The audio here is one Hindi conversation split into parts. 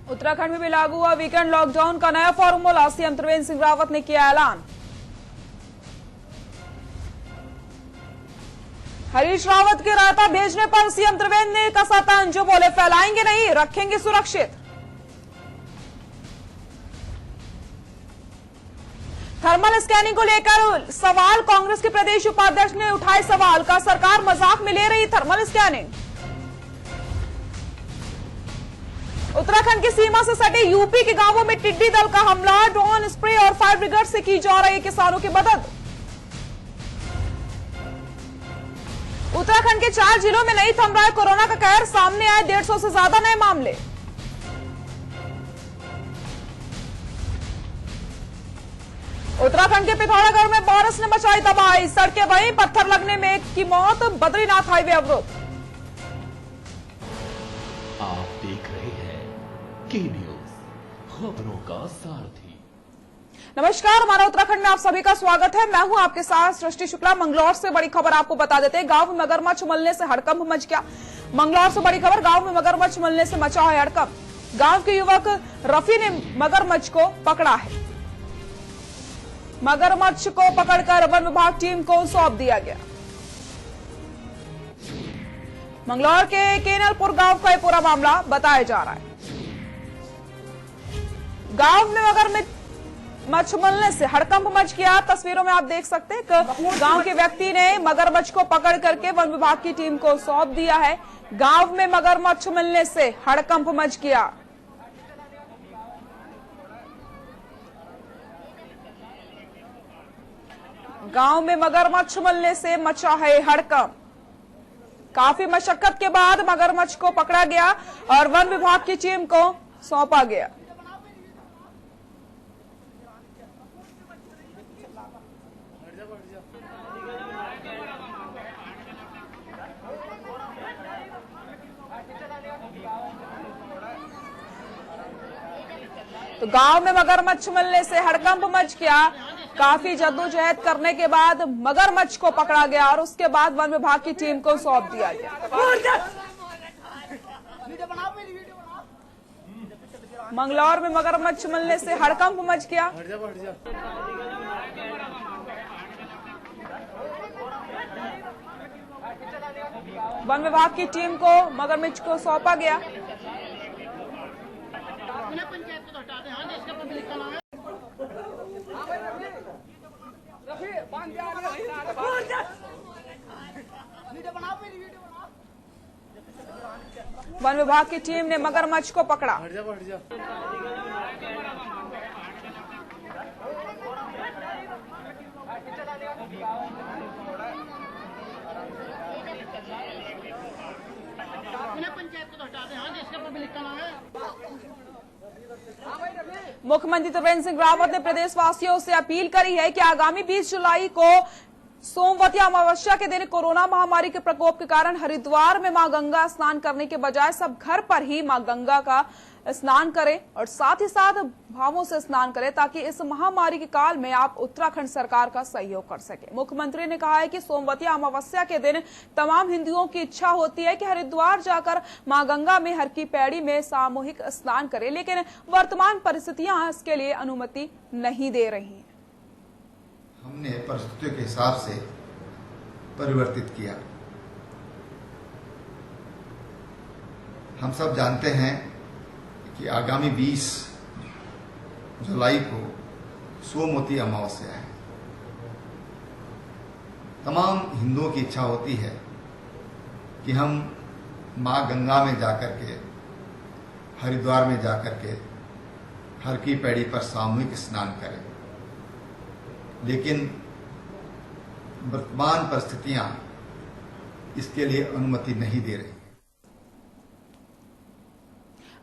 उत्तराखंड में भी लागू हुआ वीकेंड लॉकडाउन का नया फॉर्मूला। सीएम त्रिवेंद्र सिंह रावत ने किया ऐलान। हरीश रावत के रायता भेजने पर सीएम त्रिवेंद्र ने कसा तंज, जो बोले फैलाएंगे नहीं, रखेंगे सुरक्षित। थर्मल स्कैनिंग को लेकर सवाल, कांग्रेस के प्रदेश उपाध्यक्ष ने उठाए सवाल का सरकार मजाक में ले रही थर्मल स्कैनिंग। उत्तराखंड की सीमा से सटे यूपी के गांवों में टिड्डी दल का हमला, ड्रोन स्प्रे और फायर ब्रिगेड से की जा रही किसानों की मदद। उत्तराखंड के 4 जिलों में नहीं थम रहा है कोरोना का कहर, सामने आए 150 से ज्यादा नए मामले। उत्तराखंड के पिथौरागढ़ में बारिश ने मचाई तबाही, सड़कें बही, पत्थर लगने में एक की मौत, बद्रीनाथ हाईवे अवरुद्ध। आप देख रहे हैं के न्यूज, खबरों का सारथी। नमस्कार, हमारा उत्तराखंड में आप सभी का स्वागत है। मैं हूं आपके साथ सृष्टि शुक्ला। मंगलौर से बड़ी खबर आपको बता देते हैं। गांव में मगरमच्छ उमलने से हड़कंप मच गया। मंगलौर से बड़ी खबर, गांव में मगरमच्छ उमलने से मचा है हड़कंप। गांव के युवक रफी ने मगरमच्छ को पकड़ा है। मगरमच्छ को पकड़कर वन विभाग टीम को सौंप दिया गया। मंगलौर के केनलपुर गांव का यह पूरा मामला बताया जा रहा है। गांव में मगरमच्छ उमलने से हड़कंप मच गया। तस्वीरों में आप देख सकते हैं गांव के व्यक्ति ने मगरमच्छ को पकड़ करके वन विभाग की टीम को सौंप दिया है। गांव में मगरमच्छ उमलने से हड़कंप मच गया। गांव में मगरमच्छ उमलने से मचा है हड़कंप। काफी मशक्कत के बाद मगरमच्छ को पकड़ा गया और वन विभाग की टीम को सौंपा गया। तो गांव में मगरमच्छ मिलने से हड़कंप मच गया। काफी जद्दोजहद करने के बाद मगरमच्छ को पकड़ा गया और उसके बाद वन विभाग की टीम को सौंप दिया गया। मंगलौर में मगरमच्छ मिलने से हड़कंप मच गया। वन विभाग की टीम को मगरमच्छ को सौंपा गया। वन विभाग की टीम ने मगरमच्छ को पकड़ा। मुख्यमंत्री त्रिवेंद्र सिंह रावत ने प्रदेशवासियों से अपील करी है कि आगामी 20 जुलाई को सोमवती अमावस्या के दिन कोरोना महामारी के प्रकोप के कारण हरिद्वार में मां गंगा स्नान करने के बजाय सब घर पर ही मां गंगा का स्नान करें और साथ ही साथ भावों से स्नान करें, ताकि इस महामारी के काल में आप उत्तराखंड सरकार का सहयोग कर सके। मुख्यमंत्री ने कहा है कि सोमवती अमावस्या के दिन तमाम हिंदुओं की इच्छा होती है कि हरिद्वार जाकर मां गंगा में हर की पैड़ी में सामूहिक स्नान करें, लेकिन वर्तमान परिस्थितियां इसके लिए अनुमति नहीं दे रही हैं। हमने परिस्थितियों के हिसाब से परिवर्तित किया। हम सब जानते हैं कि आगामी 20 जुलाई को सोमवती अमावस्या है। तमाम हिंदुओं की इच्छा होती है कि हम मां गंगा में जाकर के, हरिद्वार में जाकर के हर की पैड़ी पर सामूहिक स्नान करें, लेकिन वर्तमान परिस्थितियां इसके लिए अनुमति नहीं दे रही।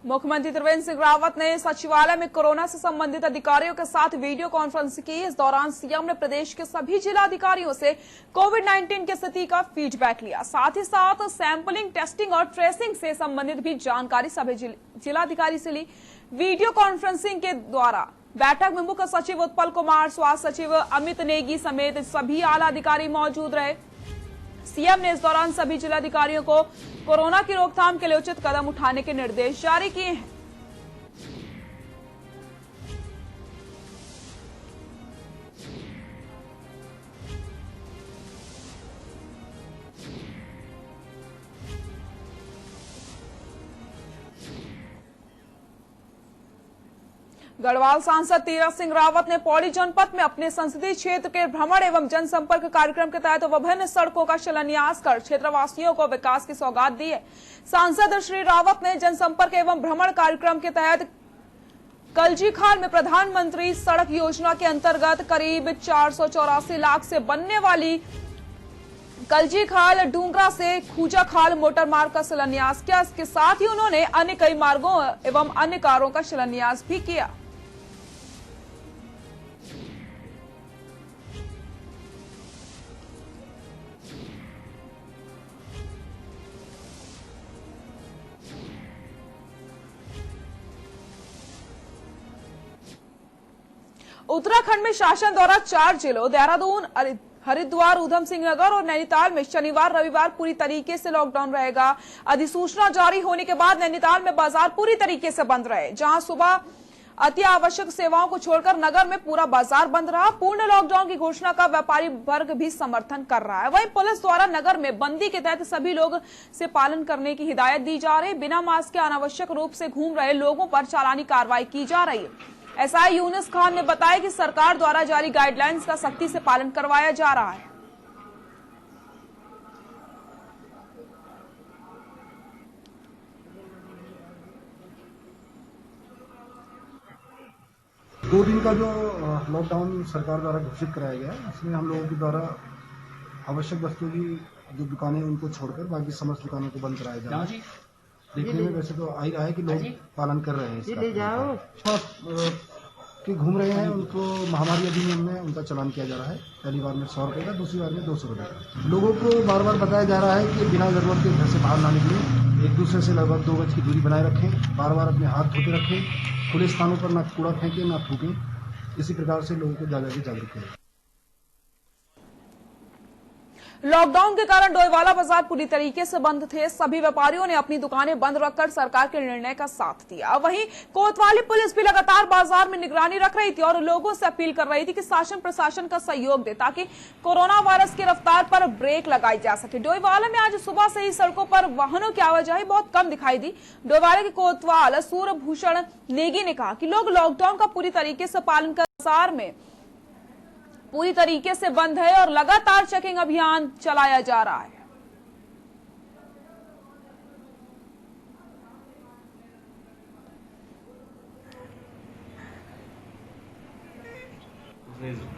मुख्यमंत्री त्रिवेंद्र सिंह रावत ने सचिवालय में कोरोना से संबंधित अधिकारियों के साथ वीडियो कॉन्फ्रेंस की। इस दौरान सीएम ने प्रदेश के सभी जिलाधिकारियों से कोविड-19 की स्थिति का फीडबैक लिया। साथ ही साथ सैंपलिंग, टेस्टिंग और ट्रेसिंग से संबंधित भी जानकारी सभी जिलाधिकारी से ली। वीडियो कॉन्फ्रेंसिंग के द्वारा बैठक में मुख्य सचिव उत्पल कुमार, स्वास्थ्य सचिव अमित नेगी समेत सभी आला अधिकारी मौजूद रहे। सीएम ने इस दौरान सभी जिलाधिकारियों को कोरोना की रोकथाम के लिए उचित कदम उठाने के निर्देश जारी किए हैं। गढ़वाल सांसद तीरथ सिंह रावत ने पौड़ी जनपद में अपने संसदीय क्षेत्र के भ्रमण एवं जनसंपर्क कार्यक्रम के तहत विभिन्न सड़कों का शिलान्यास कर क्षेत्रवासियों को विकास की सौगात दी है। सांसद श्री रावत ने जनसंपर्क एवं भ्रमण कार्यक्रम के तहत कलजीखाल में प्रधानमंत्री सड़क योजना के अंतर्गत करीब 484 लाख से बनने वाली कलजीखाल डूंगरा से खूजाखाल मोटर मार्ग का शिलान्यास किया। इसके साथ ही उन्होंने अन्य कई मार्गों एवं अन्य कार्यों का शिलान्यास भी किया। उत्तराखंड में शासन द्वारा 4 जिलों देहरादून, हरिद्वार, ऊधम सिंह नगर और नैनीताल में शनिवार रविवार पूरी तरीके से लॉकडाउन रहेगा। अधिसूचना जारी होने के बाद नैनीताल में बाजार पूरी तरीके से बंद रहे। जहां सुबह अति आवश्यक सेवाओं को छोड़कर नगर में पूरा बाजार बंद रहा। पूर्ण लॉकडाउन की घोषणा का व्यापारी वर्ग भी समर्थन कर रहा है। वहीं पुलिस द्वारा नगर में बंदी के तहत सभी लोग से पालन करने की हिदायत दी जा रही है। बिना मास्क के अनावश्यक रूप से घूम रहे लोगों पर चालानी कार्रवाई की जा रही है। एसआई यूनुस खान ने बताया कि सरकार द्वारा जारी गाइडलाइंस का सख्ती से पालन करवाया जा रहा है। दो दिन का जो लॉकडाउन सरकार द्वारा घोषित कराया गया है, इसमें हम लोगों के द्वारा आवश्यक वस्तुओं की जो दुकानें उनको छोड़कर बाकी समस्त दुकानों को बंद कराया जा रहा है। देखने में वैसे तो आ ही रहा है कि लोग पालन कर रहे हैं इसका। कि घूम रहे हैं उनको महामारी अधिनियम में उनका चालान किया जा रहा है। पहली बार में 100 रुपये का, दूसरी बार में 200 रुपये का। लोगों को बार बार बताया जा रहा है कि बिना जरूरत के घर से बाहर ना निकलें, एक दूसरे से लगभग 2 गज की दूरी बनाए रखें, बार बार अपने हाथ धोते रखें, खुले स्थानों पर ना कूड़ा फेंकें ना थूकें। इसी प्रकार से लोगों को ज़्यादा से जागरूक करें। लॉकडाउन के कारण डोईवाला बाजार पूरी तरीके से बंद थे। सभी व्यापारियों ने अपनी दुकानें बंद रखकर सरकार के निर्णय का साथ दिया। वहीं कोतवाली पुलिस भी लगातार बाजार में निगरानी रख रही थी और लोगों से अपील कर रही थी कि शासन प्रशासन का सहयोग दे ताकि कोरोना वायरस की रफ्तार पर ब्रेक लगाई जा सके। डोईवाला में आज सुबह से ही सड़कों पर वाहनों की आवाजाही बहुत कम दिखाई दी। डोईवाला के कोतवाल सूर्यभूषण नेगी ने कहा कि लोग लॉकडाउन का पूरी तरीके से पालन कर बाजार में पूरी तरीके से बंद है और लगातार चेकिंग अभियान चलाया जा रहा है।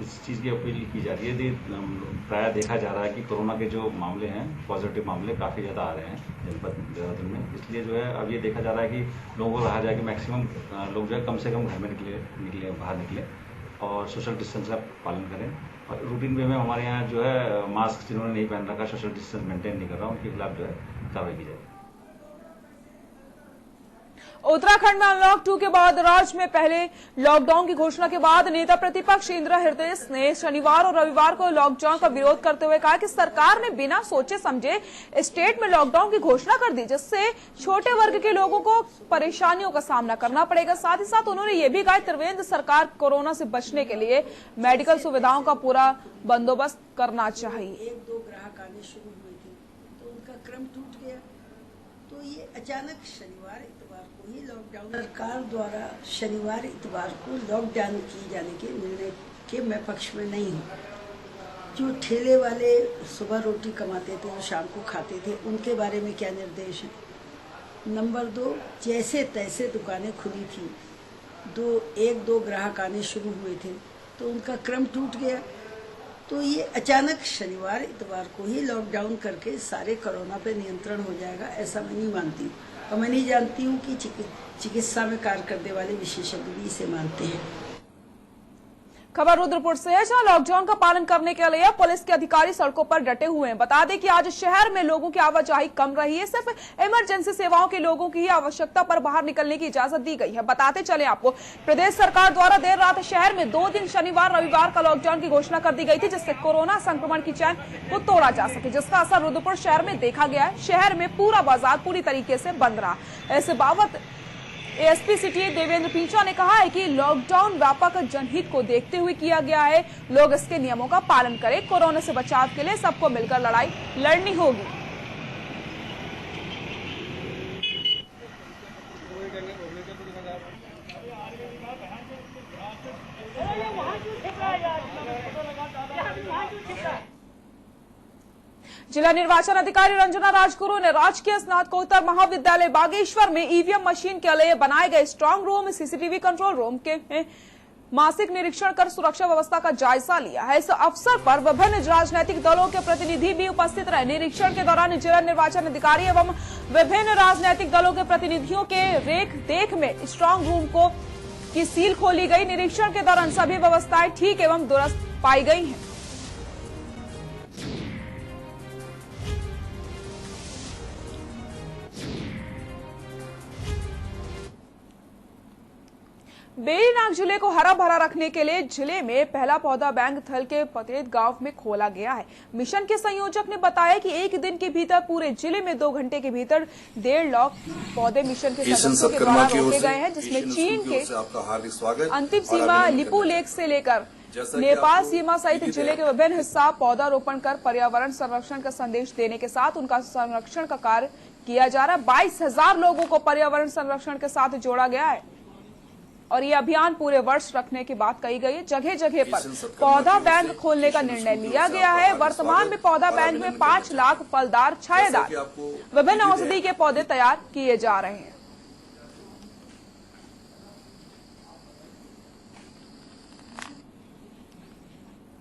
इस चीज़ की अपील की जा रही है। प्राय देखा जा रहा है कि कोरोना के जो मामले हैं, पॉजिटिव मामले काफ़ी ज़्यादा आ रहे हैं जनपद देहरादून में। इसलिए जो है अब ये देखा जा रहा है कि लोगों को कहा जाए कि मैक्सिमम लोग जो है कम से कम घर में बाहर निकले और सोशल डिस्टेंस का पालन करें। और रूटीन वे में हमारे यहाँ जो है मास्क जिन्होंने नहीं पहन रखा, सोशल डिस्टेंस मेंटेन नहीं कर रहा, उनके खिलाफ जो है कार्रवाई की जाए। उत्तराखंड में अनलॉक 2 के बाद राज्य में पहले लॉकडाउन की घोषणा के बाद नेता प्रतिपक्ष इंदिरा हृदय ने शनिवार और रविवार को लॉकडाउन का विरोध करते हुए कहा कि सरकार ने बिना सोचे समझे स्टेट में लॉकडाउन की घोषणा कर दी, जिससे छोटे वर्ग के लोगों को परेशानियों का सामना करना पड़ेगा। साथ ही साथ उन्होंने ये भी कहा त्रिवेंद्र सरकार कोरोना से बचने के लिए मेडिकल सुविधाओं का पूरा बंदोबस्त करना चाहिए। 1-2 ग्राहक आने शुरू हुए थे तो उनका क्रम टूट गया, तो ये अचानक शनिवार इतवार को ही लॉकडाउन सरकार द्वारा शनिवार इतवार को लॉकडाउन किए जाने के निर्णय के मैं पक्ष में नहीं हूँ। जो ठेले वाले सुबह रोटी कमाते थे और शाम को खाते थे, उनके बारे में क्या निर्देश है। नंबर 2, जैसे तैसे दुकानें खुली थी, 1-2 ग्राहक आने शुरू हुए थे तो उनका क्रम टूट गया। तो ये अचानक शनिवार इतवार को ही लॉकडाउन करके सारे कोरोना पे नियंत्रण हो जाएगा, ऐसा मैं नहीं मानती हूँ। और मैं नहीं जानती हूँ कि चिकित्सा में कार्य करने वाले विशेषज्ञ भी इसे मानते हैं। खबर रुद्रपुर से है, जहां लॉकडाउन का पालन करने के लिए पुलिस के अधिकारी सड़कों पर डटे हुए हैं। बता दें कि आज शहर में लोगों की आवाजाही कम रही है। सिर्फ इमरजेंसी सेवाओं के लोगों की ही आवश्यकता पर बाहर निकलने की इजाजत दी गई है। बताते चले आपको, प्रदेश सरकार द्वारा देर रात शहर में 2 दिन शनिवार रविवार का लॉकडाउन की घोषणा कर दी गई थी, जिससे कोरोना संक्रमण की चैन को तोड़ा जा सके, जिसका असर रुद्रपुर शहर में देखा गया है। शहर में पूरा बाजार पूरी तरीके से बंद रहा। ऐसे बाबत एएसपी सिटी देवेंद्र पींचा ने कहा है कि लॉकडाउन व्यापक जनहित को देखते हुए किया गया है। लोग इसके नियमों का पालन करें। कोरोना से बचाव के लिए सबको मिलकर लड़ाई लड़नी होगी। जिला निर्वाचन अधिकारी रंजना राजगुरु ने राजकीय स्नातकोत्तर महाविद्यालय बागेश्वर में ईवीएम मशीन के लिए बनाए गए strong room, CCTV control room के मासिक निरीक्षण कर सुरक्षा व्यवस्था का जायजा लिया है। इस अवसर पर विभिन्न राजनीतिक दलों के प्रतिनिधि भी उपस्थित रहे। निरीक्षण के दौरान जिला निर्वाचन अधिकारी एवं विभिन्न राजनीतिक दलों के प्रतिनिधियों के रेख देख में स्ट्रांग रूम की सील खोली गई। निरीक्षण के दौरान सभी व्यवस्थाएं ठीक एवं दुरुस्त पाई गई हैं। बेरीनाग जिले को हरा भरा रखने के लिए जिले में पहला पौधा बैंक थल के पतेत गांव में खोला गया है। मिशन के संयोजक ने बताया कि एक दिन के भीतर पूरे जिले में 2 घंटे के भीतर 1.5 लाख पौधे मिशन के सदस्यों के द्वारा रोके गए हैं, जिसमें चीन के अंतिम सीमा लिपू लेक से लेकर नेपाल सीमा सहित जिले के विभिन्न हिस्सा पौधारोपण कर पर्यावरण संरक्षण का संदेश देने के साथ उनका संरक्षण का कार्य किया जा रहा है। 22,000 लोगों को पर्यावरण संरक्षण के साथ जोड़ा गया है और ये अभियान पूरे वर्ष रखने की बात कही गई है। जगह जगह पर पौधा बैंक खोलने का निर्णय लिया गया है। वर्तमान में पौधा बैंक में 5 लाख फलदार, छायादार विभिन्न औषधि के पौधे तैयार किए जा रहे हैं।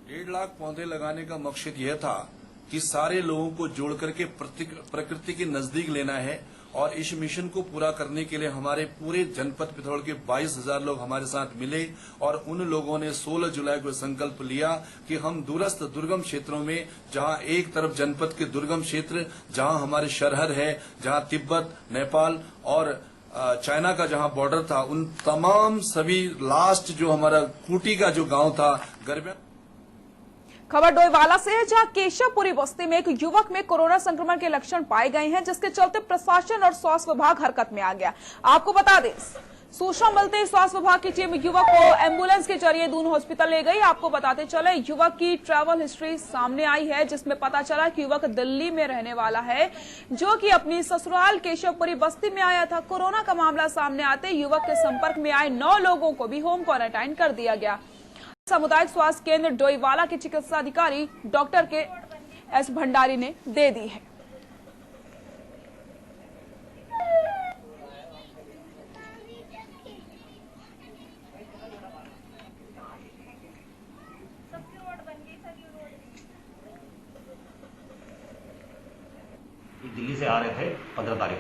डेढ़ लाख पौधे लगाने का मकसद यह था कि सारे लोगों को जोड़ करके प्रकृति के नजदीक लेना है और इस मिशन को पूरा करने के लिए हमारे पूरे जनपद पिथौरागढ़ के 22,000 लोग हमारे साथ मिले और उन लोगों ने 16 जुलाई को संकल्प लिया कि हम दूरस्थ दुर्गम क्षेत्रों में, जहां एक तरफ जनपद के दुर्गम क्षेत्र जहां हमारे सरहद है, जहां तिब्बत, नेपाल और चाइना का जहां बॉर्डर था, उन तमाम सभी लास्ट जो हमारा खूंटी का जो गांव था गरबिया। खबर डोईवाला से है, जहां केशवपुरी बस्ती में एक युवक में कोरोना संक्रमण के लक्षण पाए गए हैं, जिसके चलते प्रशासन और स्वास्थ्य विभाग हरकत में आ गया। आपको बता दें, सूचना मिलते ही स्वास्थ्य विभाग की टीम युवक को एम्बुलेंस के जरिए दून हॉस्पिटल ले गई। आपको बताते चले, युवक की ट्रैवल हिस्ट्री सामने आई है, जिसमें पता चला कि युवक दिल्ली में रहने वाला है, जो कि अपनी ससुराल केशवपुरी बस्ती में आया था। कोरोना का मामला सामने आते युवक के संपर्क में आए 9 लोगों को भी होम क्वारंटाइन कर दिया गया। सामुदायिक स्वास्थ्य केंद्र डोईवाला के चिकित्सा अधिकारी डॉक्टर के एस भंडारी ने दे दी है। दिल्ली से आ रहे थे 15 तारीख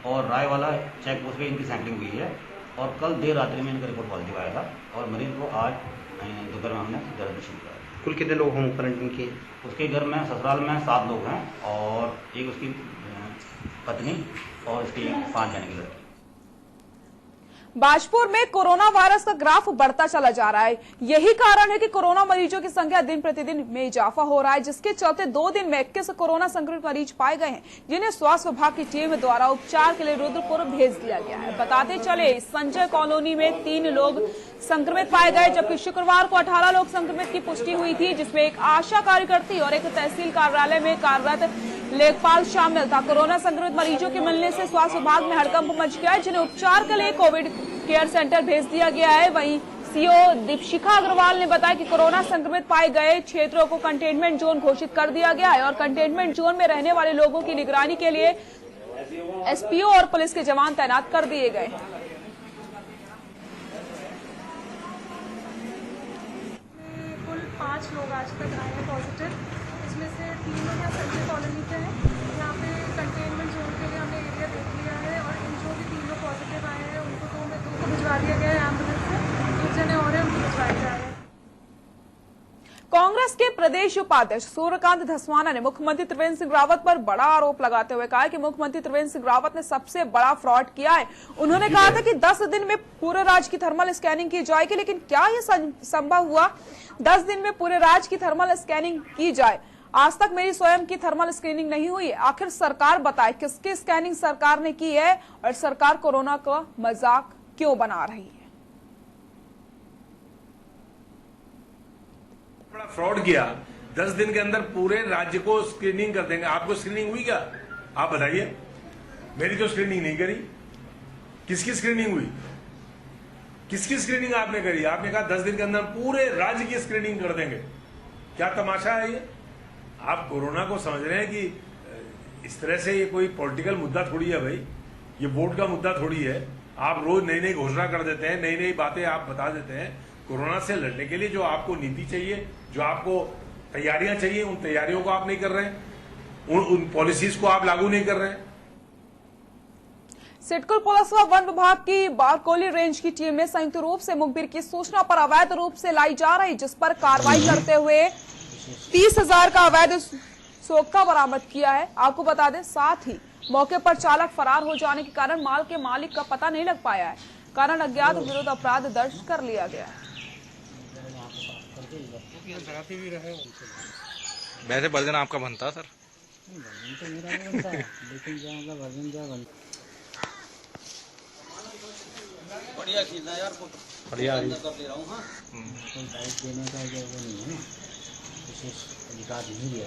को और रायवाला चेक पोस्ट पे इनकी सैंपलिंग हुई है और कल देर रात्रि में इनका रिपोर्ट पॉजिटिव आया था और मरीज को आज दोपहर में हमने दर्द शुरू किया। कुल कितने लोग होम क्वारंटाइन किए? उसके घर में ससुराल में 7 लोग हैं और एक उसकी पत्नी और उसकी 5 जाने की लड़की। बाजपुर में कोरोना वायरस का ग्राफ बढ़ता चला जा रहा है। यही कारण है कि कोरोना मरीजों की संख्या दिन प्रतिदिन में इजाफा हो रहा है, जिसके चलते 2 दिन में 21 कोरोना संक्रमित मरीज पाए गए हैं, जिन्हें स्वास्थ्य विभाग की टीम द्वारा उपचार के लिए रुद्रपुर भेज दिया गया है। बताते चले, संजय कॉलोनी में 3 लोग संक्रमित पाए गए, जबकि शुक्रवार को 18 लोग संक्रमित की पुष्टि हुई थी, जिसमें एक आशा कार्यकर्ती और एक तहसील कार्यालय में कार्यरत लेखपाल शामिल था। कोरोना संक्रमित मरीजों के मिलने से स्वास्थ्य विभाग में हड़कंप मच गया है, जिन्हें उपचार के लिए कोविड केयर सेंटर भेज दिया गया है। वहीं सीओ दीपशिखा अग्रवाल ने बताया कि कोरोना संक्रमित पाए गए क्षेत्रों को कंटेनमेंट जोन घोषित कर दिया गया है और कंटेनमेंट जोन में रहने वाले लोगों की निगरानी के लिए एसपीओ और पुलिस के जवान तैनात कर दिए गए हैं। कुल 5 लोग आज तक आए हैं पॉजिटिव, इसमें से 3 लोग यहाँ संजय कॉलोनी के हैं। यहाँ पे कंटेनमेंट जोन के लिए हमने एरिया देख लिया है और इन जो भी 3 लोग पॉजिटिव आए हैं उनको 2 में 2 को भिजवा दिया गया है एम्बुलेंस से, 1 जने और है उनको भिजवाया जा रहा है। कांग्रेस के प्रदेश उपाध्यक्ष सूर्यकांत धस्माना ने मुख्यमंत्री त्रिवेंद्र सिंह रावत पर बड़ा आरोप लगाते हुए कहा कि मुख्यमंत्री त्रिवेंद्र सिंह रावत ने सबसे बड़ा फ्रॉड किया है। उन्होंने कहा था कि 10 दिन में पूरे राज्य की थर्मल स्कैनिंग की जाएगी, लेकिन क्या यह संभव हुआ? 10 दिन में पूरे राज्य की थर्मल स्कैनिंग की जाए? आज तक मेरी स्वयं की थर्मल स्क्रीनिंग नहीं हुई है। आखिर सरकार बताए किसकी स्कैनिंग सरकार ने की है और सरकार कोरोना का मजाक क्यों बना रही है? बड़ा फ्रॉड किया। 10 दिन के अंदर पूरे राज्य को स्क्रीनिंग कर देंगे। आपको स्क्रीनिंग हुई क्या? आप बताइए। मेरी तो स्क्रीनिंग नहीं करी। किसकी स्क्रीनिंग हुई? किसकी स्क्रीनिंग आपने करी? आपने कहा 10 दिन के अंदर पूरे राज्य की स्क्रीनिंग कर देंगे। क्या तमाशा है ये? आप कोरोना को समझ रहे हैं कि इस तरह से ये कोई पॉलिटिकल मुद्दा थोड़ी है भाई, ये वोट का मुद्दा थोड़ी है। आप रोज नई नई घोषणा कर देते हैं, नई नई बातें आप बता देते हैं। कोरोना से लड़ने के लिए जो आपको नीति चाहिए, जो आपको तैयारियां चाहिए, उन तैयारियों को आप नहीं कर रहे हैं, उन पॉलिसीज को आप लागू नहीं कर रहे हैं। सिडकुल पुलिस व वन विभाग की बारकोली रेंज की टीम ने संयुक्त रूप से मुखबिर की सूचना पर अवैध रूप से लाई जा रही, जिस पर कार्रवाई करते हुए 30,000 का अवैध सोखा बरामद किया है। आपको बता दें, साथ ही मौके पर चालक फरार हो जाने के कारण माल के मालिक का पता नहीं लग पाया है, कारण अज्ञात विरुद्ध अपराध दर्ज कर लिया गया है। वैसे वर्जन आपका बनता सर? बढ़िया चीज है यार, बढ़िया कर दे रहा हूँ। हाँ, बाइक देने का जो वो नहीं है ना, विशेष अधिकार नहीं दिया।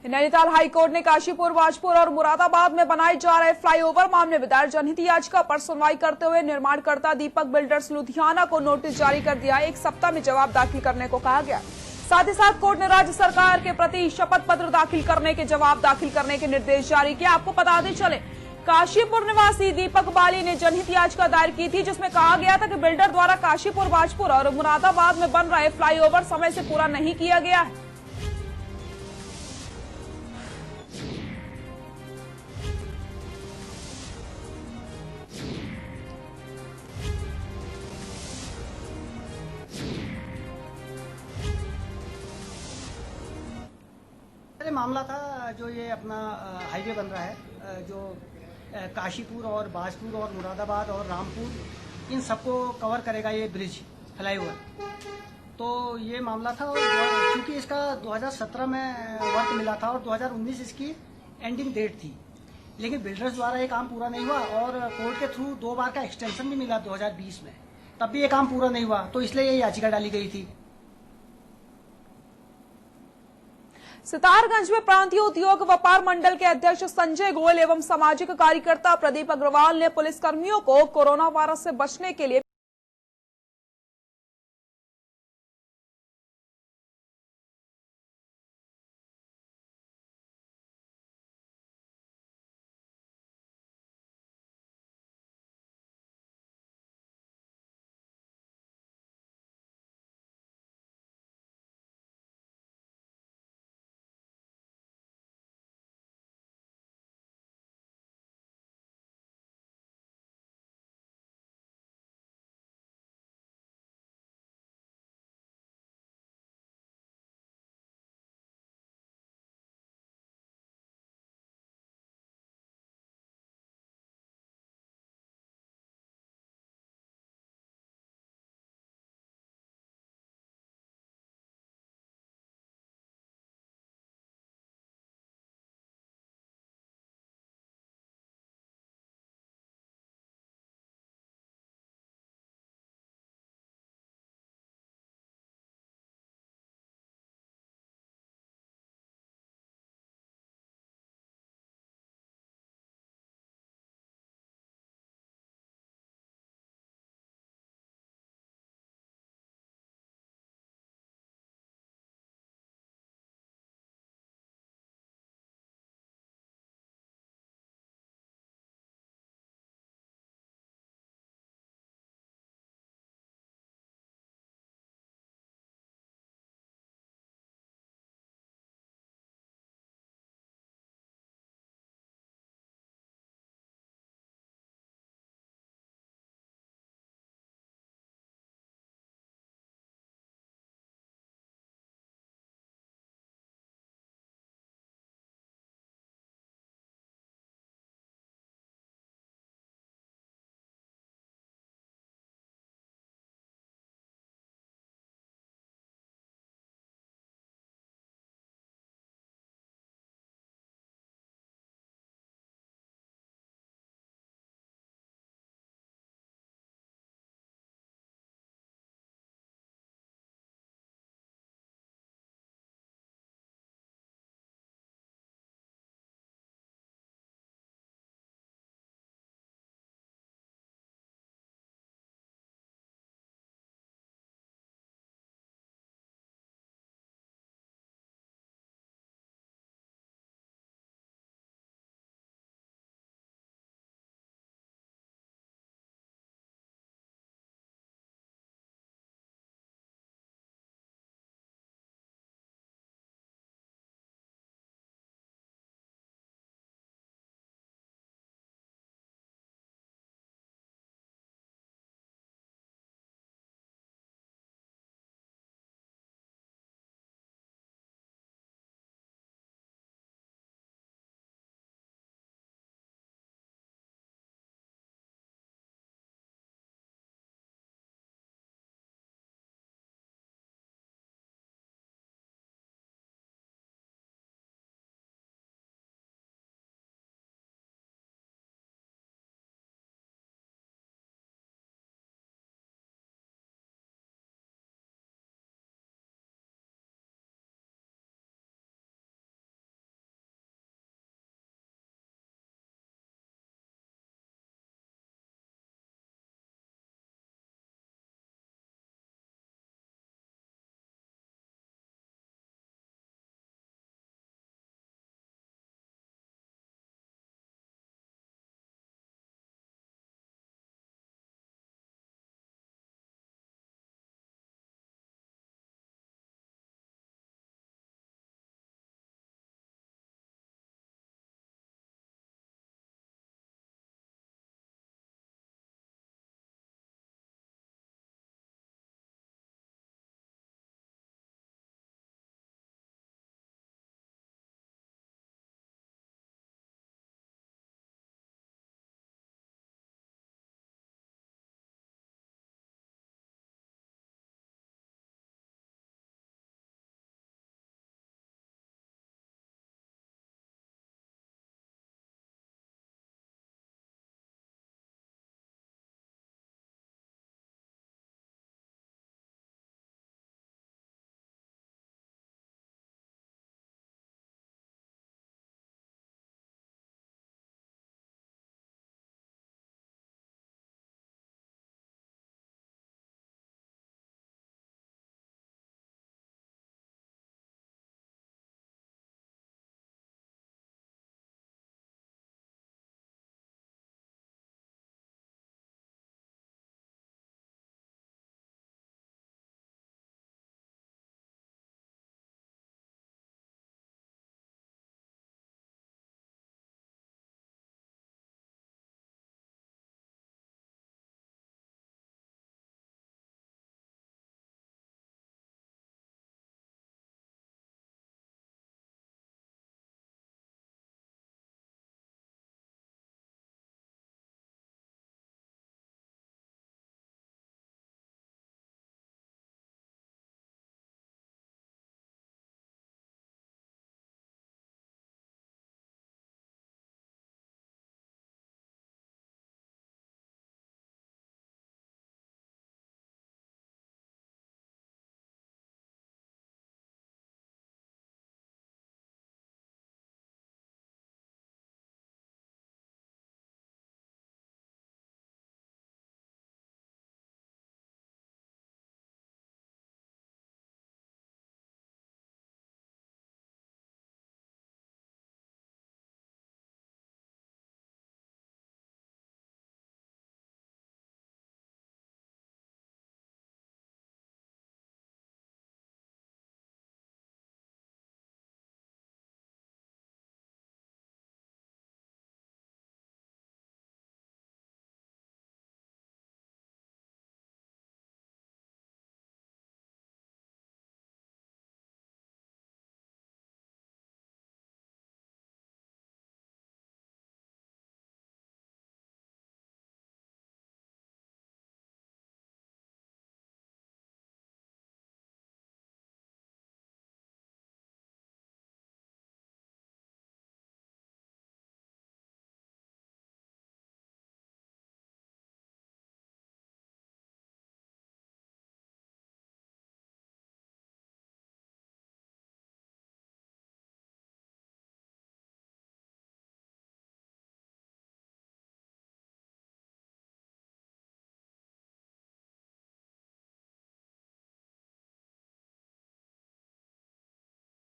नैनीताल हाईकोर्ट ने काशीपुर, वाजपुर और मुरादाबाद में बनाए जा रहे फ्लाईओवर मामले में दायर जनहित याचिका पर सुनवाई करते हुए निर्माणकर्ता दीपक बिल्डर्स लुधियाना को नोटिस जारी कर दिया। 1 सप्ताह में जवाब दाखिल करने को कहा गया। साथ ही साथ कोर्ट ने राज्य सरकार के प्रति शपथ पत्र दाखिल करने के जवाब दाखिल करने के निर्देश जारी किए। आपको बता दें चले, काशीपुर निवासी दीपक बाली ने जनहित याचिका दायर की थी, जिसमें कहा गया था कि बिल्डर द्वारा काशीपुर, वाजपुर और मुरादाबाद में बन रहे फ्लाईओवर समय से पूरा नहीं किया गया है। मामला था जो ये अपना हाईवे बन रहा है, जो काशीपुर और बाजपुर और मुरादाबाद और रामपुर, इन सबको कवर करेगा ये ब्रिज फ्लाईओवर। तो ये मामला था, और क्योंकि इसका 2017 में वर्क मिला था और 2019 इसकी एंडिंग डेट थी, लेकिन बिल्डर्स द्वारा ये काम पूरा नहीं हुआ और कोर्ट के थ्रू 2 बार का एक्सटेंशन भी मिला 2020 में, तब भी ये काम पूरा नहीं हुआ, तो इसलिए ये याचिका डाली गई थी। सितारगंज में प्रांतीय उद्योग व्यापार मंडल के अध्यक्ष संजय गोयल एवं सामाजिक कार्यकर्ता प्रदीप अग्रवाल ने पुलिसकर्मियों को कोरोना वायरस से बचने के लिए